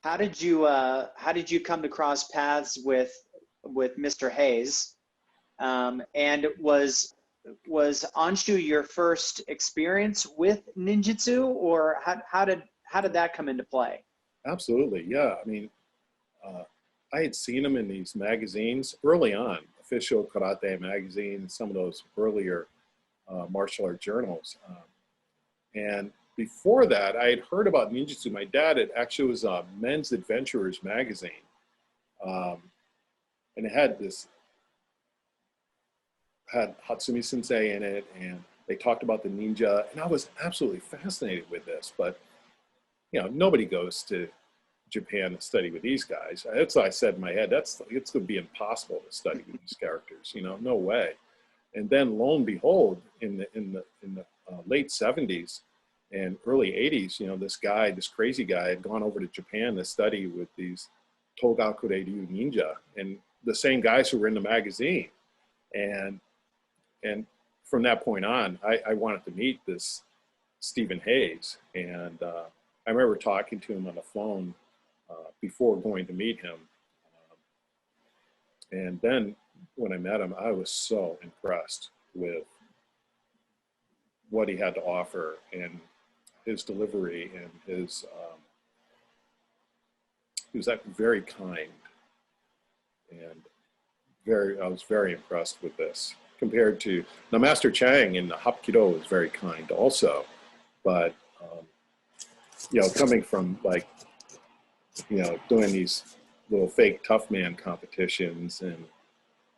how did you come to cross paths with Mr. Hayes? And was Anshu your first experience with ninjutsu, or how did that come into play? Absolutely, yeah. I mean, I had seen him in these magazines early on, Official Karate Magazine, and some of those earlier martial art journals. And before that, I had heard about ninjutsu. My dad, it actually was a Men's Adventurers magazine. And it had Hatsumi Sensei in it, and they talked about the ninja, and I was absolutely fascinated with this. But, you know, nobody goes to Japan to study with these guys. That's what I said in my head. It's going to be impossible to study with these characters. You know, no way. And then lo and behold, in the late 70s and early 80s, you know, this crazy guy had gone over to Japan to study with these Togakure-ryu ninja, and the same guys who were in the magazine. And from that point on, I wanted to meet this Stephen Hayes. And I remember talking to him on the phone before going to meet him. And then when I met him, I was so impressed with what he had to offer and his delivery, and his, he was very kind, and I was very impressed with this. Compared to, now Master Chang in the Hapkido was very kind also, but you know, coming from like, you know, doing these little fake tough man competitions and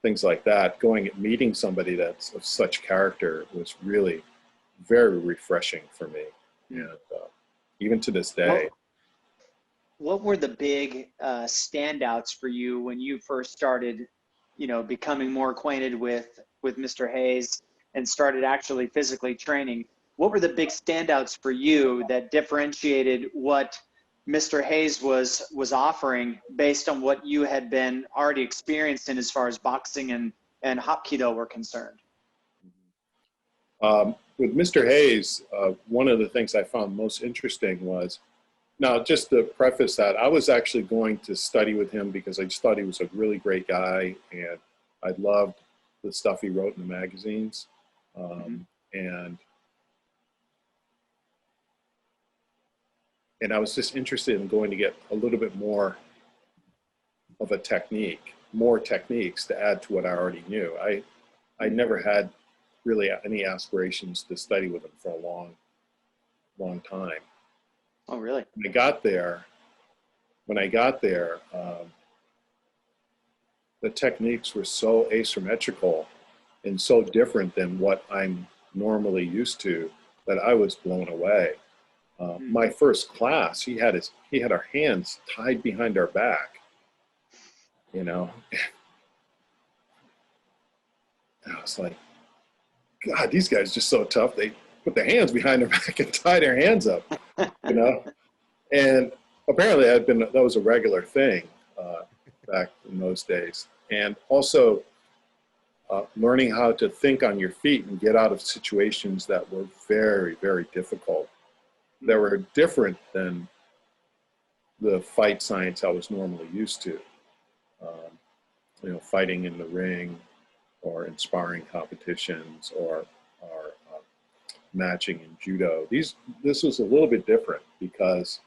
things like that, going and meeting somebody that's of such character was really very refreshing for me. And even to this day. What were the big standouts for you when you first started, you know, becoming more acquainted with Mr. Hayes and started actually physically training? What were the big standouts for you that differentiated what Mr. Hayes was offering based on what you had been already experienced in as far as boxing and Hapkido were concerned? With Mr. Hayes, one of the things I found most interesting was, now just to preface that, I was actually going to study with him because I just thought he was a really great guy, and I loved the stuff he wrote in the magazines. And I was just interested in going to get a little bit more of a technique, more techniques to add to what I already knew. I never had really any aspirations to study with him for a long time. Oh, really? When I got there, the techniques were so asymmetrical and so different than what I'm normally used to that I was blown away. My first class, he had our hands tied behind our back, you know. And I was like, God, these guys are just so tough. They put their hands behind their back and tie their hands up, you know. And apparently that was a regular thing back in those days. And also learning how to think on your feet and get out of situations that were very, very difficult, that were different than the fight science I was normally used to. You know, fighting in the ring, or in sparring competitions, or matching in judo. This was a little bit different because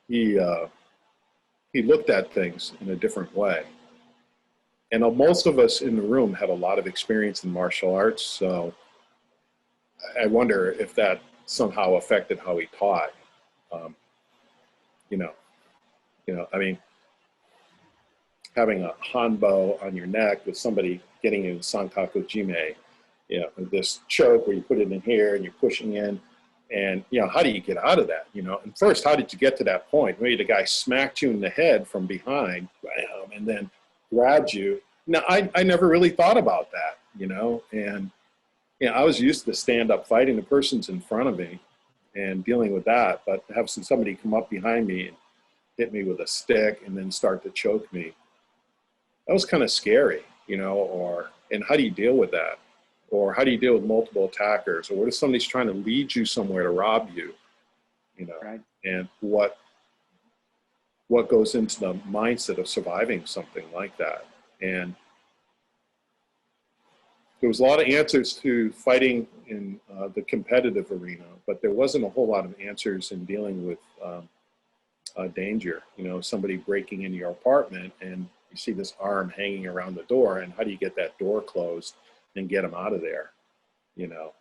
he looked at things in a different way. And most of us in the room had a lot of experience in martial arts, so I wonder if that somehow affected how he taught. You know, I mean, having a hanbo on your neck with somebody getting in sankaku jime, you know, this choke where you put it in here and you're pushing in, and, you know, how do you get out of that, you know? And first, how did you get to that point? Maybe the guy smacked you in the head from behind, bam, and then grabbed you. Now, I never really thought about that, you know, and, you know, I was used to stand-up fighting. The person's in front of me and dealing with that, but to have somebody come up behind me and hit me with a stick and then start to choke me, that was kind of scary, you know. And how do you deal with that? Or how do you deal with multiple attackers? Or what if somebody's trying to lead you somewhere to rob you, you know? Right. And what what goes into the mindset of surviving something like that. And there was a lot of answers to fighting in the competitive arena, but there wasn't a whole lot of answers in dealing with danger. You know, somebody breaking into your apartment and you see this arm hanging around the door, and how do you get that door closed and get them out of there? You know,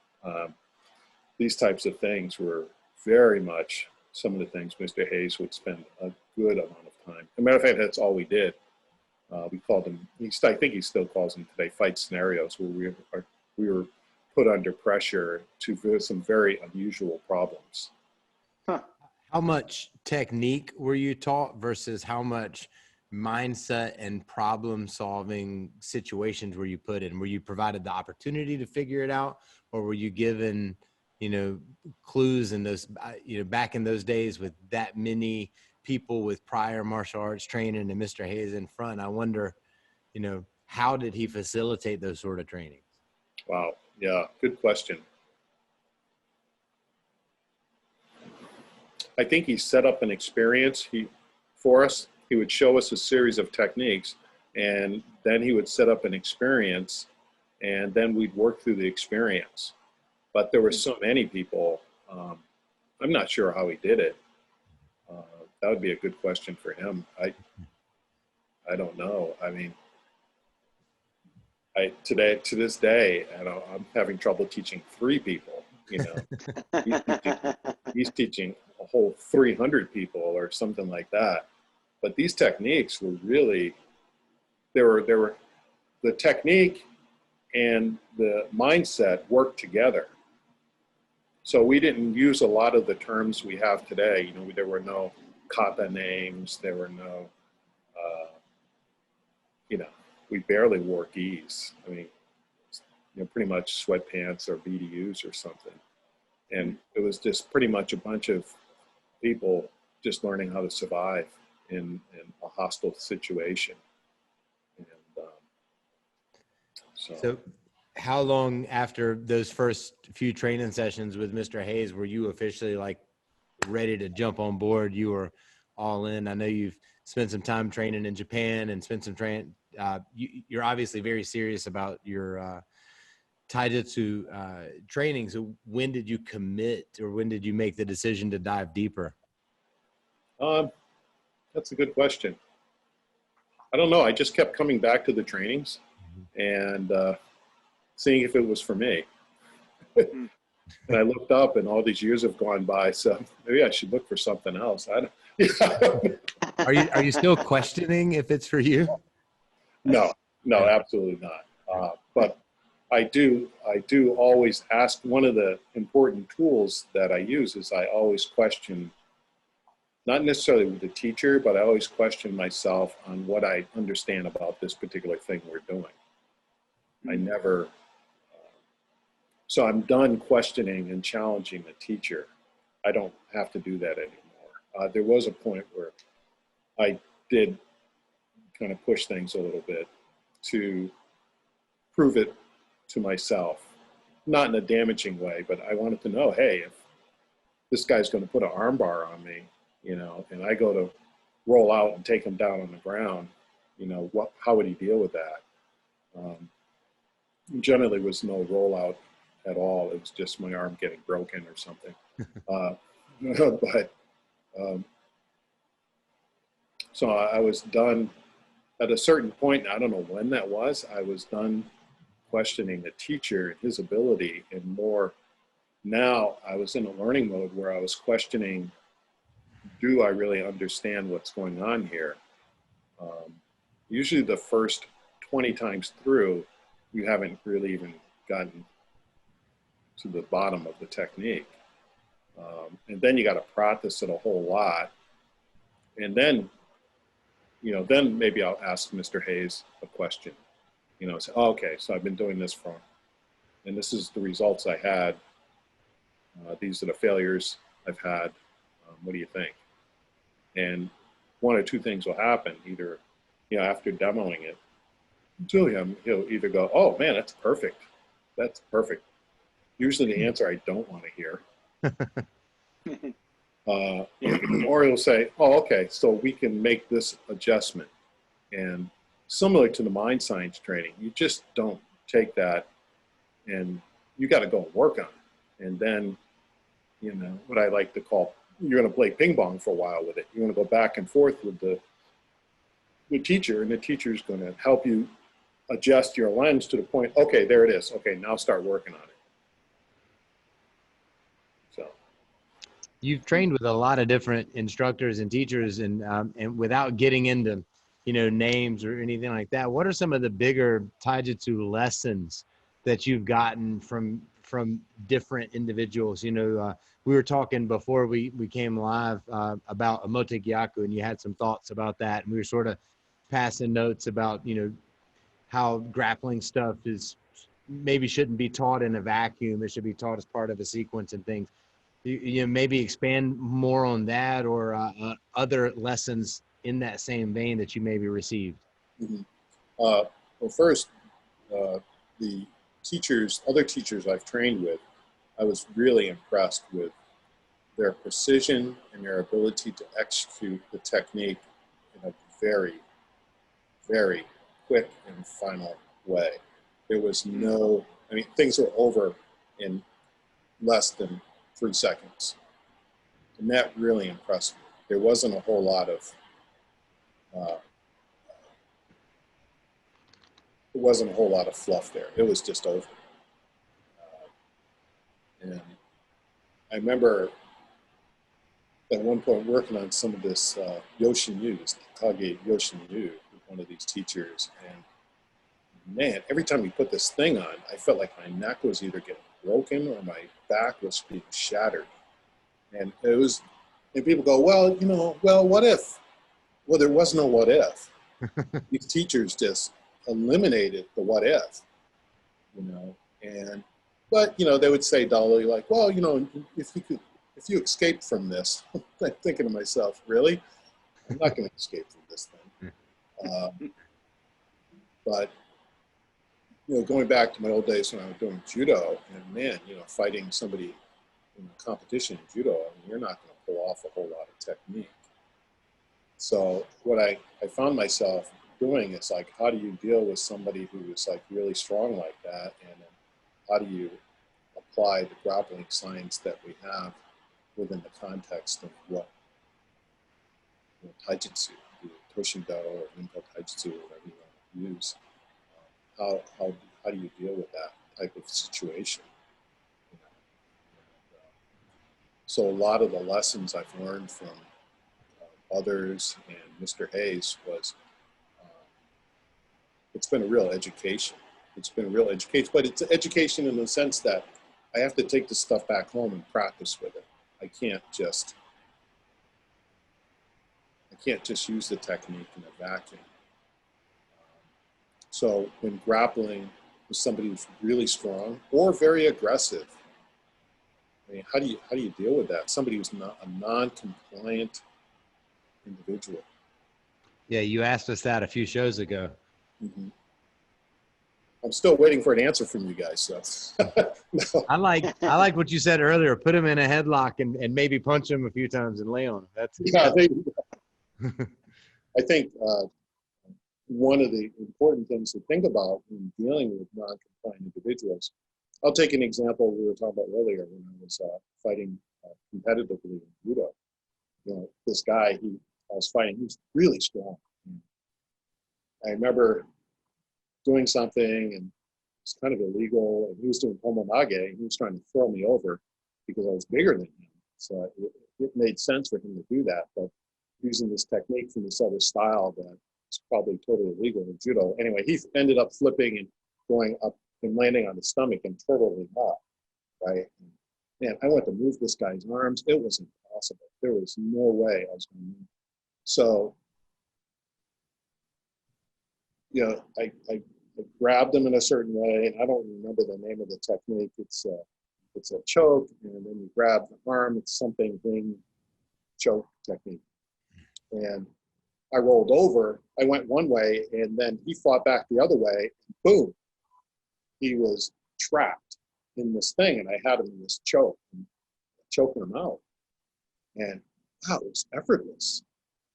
these types of things were very much some of the things Mr. Hayes would spend a good amount of time. As a matter of fact, that's all we did. We called them, I think he still calls them today, fight scenarios, where we were put under pressure to some very unusual problems. Huh. How much technique were you taught versus how much mindset and problem solving situations were you put in? Were you provided the opportunity to figure it out, or were you given, you know, clues in those, you know, back in those days with that many people with prior martial arts training and Mr. Hayes in front? I wonder, you know, how did he facilitate those sort of trainings? Wow. Yeah. Good question. I think he set up an experience for us. He would show us a series of techniques, and then he would set up an experience, and then we'd work through the experience. But there were so many people. I'm not sure how he did it. That would be a good question for him. I don't know. I mean, to this day, I'm having trouble teaching 3 people. You know, he's teaching a whole 300 people or something like that. But these techniques were really, there were the technique and the mindset worked together. So we didn't use a lot of the terms we have today. You know, there were no kata names. There were no, you know, we barely wore gis. I mean, you know, pretty much sweatpants or BDUs or something. And it was just pretty much a bunch of people just learning how to survive in a hostile situation. And so how long after those first few training sessions with Mr. Hayes were you officially like ready to jump on board? You were all in. I know you've spent some time training in Japan and spent some training. You're obviously very serious about your taijutsu training. So when did you commit, or when did you make the decision to dive deeper? That's a good question. I don't know. I just kept coming back to the trainings and seeing if it was for me. And I looked up, and all these years have gone by, so maybe I should look for something else. Are you still questioning if it's for you? No, absolutely not. But I do always ask. One of the important tools that I use is I always question, not necessarily with the teacher, but I always question myself on what I understand about this particular thing we're doing. I never, so I'm done questioning and challenging the teacher. I don't have to do that anymore. There was a point where I did kind of push things a little bit to prove it to myself, not in a damaging way, but I wanted to know, hey, if this guy's going to put an arm bar on me, you know, and I go to roll out and take him down on the ground, you know, how would he deal with that? Generally was no rollout at all. It was just my arm getting broken or something. So I was done at a certain point. I don't know when that was. I was done questioning the teacher and his ability, and more now I was in a learning mode where I was questioning, do I really understand what's going on here? Usually the first 20 times through, you haven't really even gotten to the bottom of the technique. And then you got to practice it a whole lot. And then, you know, then maybe I'll ask Mr. Hayes a question, you know, say, oh, okay, so I've been doing this for, and this is the results I had. These are the failures I've had. What do you think? And one or two things will happen. Either, you know, after demoing it to him, he'll either go, oh man, that's perfect. That's perfect. Usually the answer I don't want to hear. Yeah. Or he'll say, oh, okay, so we can make this adjustment. And similar to the mind science training, you just don't take that and you got to go and work on it. And then, you know, what I like to call, you're going to play ping pong for a while with it. You're going to go back and forth with the teacher, and the teacher's going to help you adjust your lens to the point, okay, there it is. Okay, now start working on it. So. You've trained with a lot of different instructors and teachers, and without getting into, you know, names or anything like that, what are some of the bigger taijutsu lessons that you've gotten from different individuals? You know, we were talking before we came live about Emote Gyaku, and you had some thoughts about that, and we were sort of passing notes about, you know, how grappling stuff is maybe shouldn't be taught in a vacuum. It should be taught as part of a sequence and things. You know, maybe expand more on that, or other lessons in that same vein that you maybe received. Mm-hmm. Well, first, the other teachers I've trained with, I was really impressed with their precision and their ability to execute the technique in a very, very quick and final way. There was no, I mean, things were over in less than 3 seconds. And that really impressed me. There wasn't a whole lot of, fluff there. It was just over. And I remember at one point working on some of this Yoshin-Yu, this Kage Yoshin-Yu, with one of these teachers. And man, every time we put this thing on, I felt like my neck was either getting broken or my back was being shattered. And it was, and people go, well, you know, well, what if? Well, there was no what if. These teachers just eliminated the what if, you know. And, but, you know, they would say dully, like, well, you know, if you escape from this, I'm thinking to myself, really? I'm not going to escape from this thing. But, you know, going back to my old days when I was doing judo, and man, you know, fighting somebody in a competition in judo, I mean, you're not going to pull off a whole lot of technique. So what I found myself doing is like, how do you deal with somebody who is like really strong like that? And then how do you apply the grappling science that we have within the context of what, you know, taijutsu, To-Shin or Rinpo taijutsu, or whatever you want to use? How do you deal with that type of situation? You know? So a lot of the lessons I've learned from others and Mr. Hayes was, it's been a real education. It's been a real education, but it's education in the sense that I have to take this stuff back home and practice with it. I can't just use the technique in a vacuum. So when grappling with somebody who's really strong or very aggressive, I mean, how do you deal with that? Somebody who's not a non-compliant individual. Yeah, you asked us that a few shows ago. Mm-hmm. I'm still waiting for an answer from you guys. So no. I like what you said earlier. Put him in a headlock and maybe punch him a few times and lay on him. That's yeah. I think one of the important things to think about when dealing with non-compliant individuals. I'll take an example we were talking about earlier when I was fighting competitively in judo. You know, this guy I was fighting, he was really strong. I remember doing something and it's kind of illegal, and he was doing homomage, and he was trying to throw me over because I was bigger than him. So it made sense for him to do that, but using this technique from this other style that is probably totally illegal in judo. Anyway, he ended up flipping and going up and landing on his stomach and turtling up, right? And man, I went to move this guy's arms. It was impossible. There was no way I was going to move. So, you know, I grabbed him in a certain way, and I don't remember the name of the technique. It's a choke, and then you grab the arm. It's something wing choke technique. And I rolled over. I went one way, and then he fought back the other way. And boom, he was trapped in this thing, and I had him in this choke, and choking him out. And wow, it was effortless,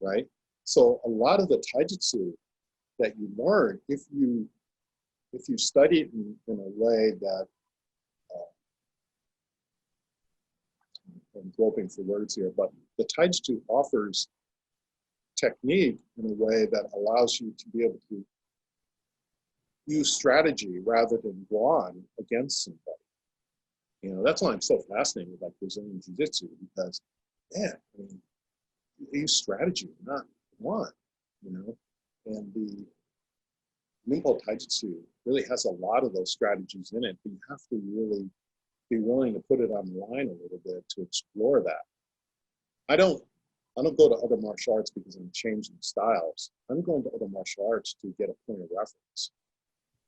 right? So a lot of the taijutsu that you learn, if you study it in a way that, I'm groping for words here, but the taijutsu offers technique in a way that allows you to be able to use strategy rather than brawn against somebody. You know, that's why I'm so fascinated with like Brazilian Jiu-Jitsu, because, man, I mean, you use strategy, not brawn, you know? And the Nimbo Taijutsu really has a lot of those strategies in it, but you have to really be willing to put it on the line a little bit to explore that. I don't go to other martial arts because I'm changing styles. I'm going to other martial arts to get a point of reference,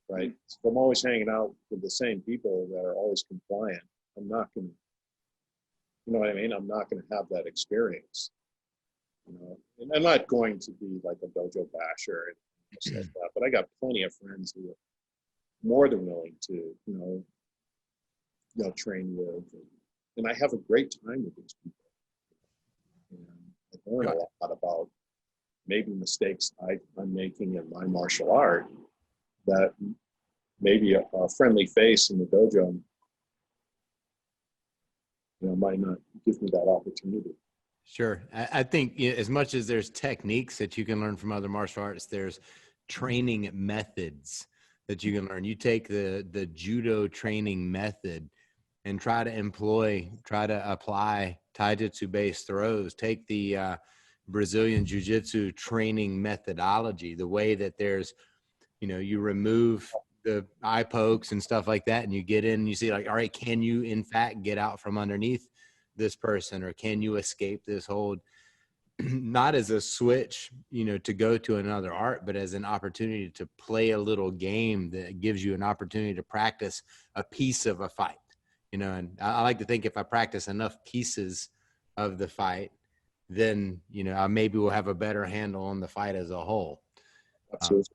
right? So if I'm always hanging out with the same people that are always compliant, I'm not going to, you know what I mean? I'm not going to have that experience, you know? And I'm not going to be like a dojo basher and stuff like that, but I got plenty of friends who are more than willing to, you know, train with, and I have a great time with these people. And I learn a lot about maybe mistakes I'm making in my martial art that maybe a friendly face in the dojo, you know, might not give me that opportunity. Sure. I think as much as there's techniques that you can learn from other martial arts, there's training methods that you can learn. You take the judo training method and try to apply taijutsu based throws. Take the Brazilian jiu-jitsu training methodology, the way that there's, you know, you remove the eye pokes and stuff like that, and you get in and you see like, all right, can you in fact get out from underneath this person, or can you escape this hold? Not as a switch, you know, to go to another art, but as an opportunity to play a little game that gives you an opportunity to practice a piece of a fight, you know. And I like to think if I practice enough pieces of the fight, then, you know, I maybe will have a better handle on the fight as a whole. Absolutely.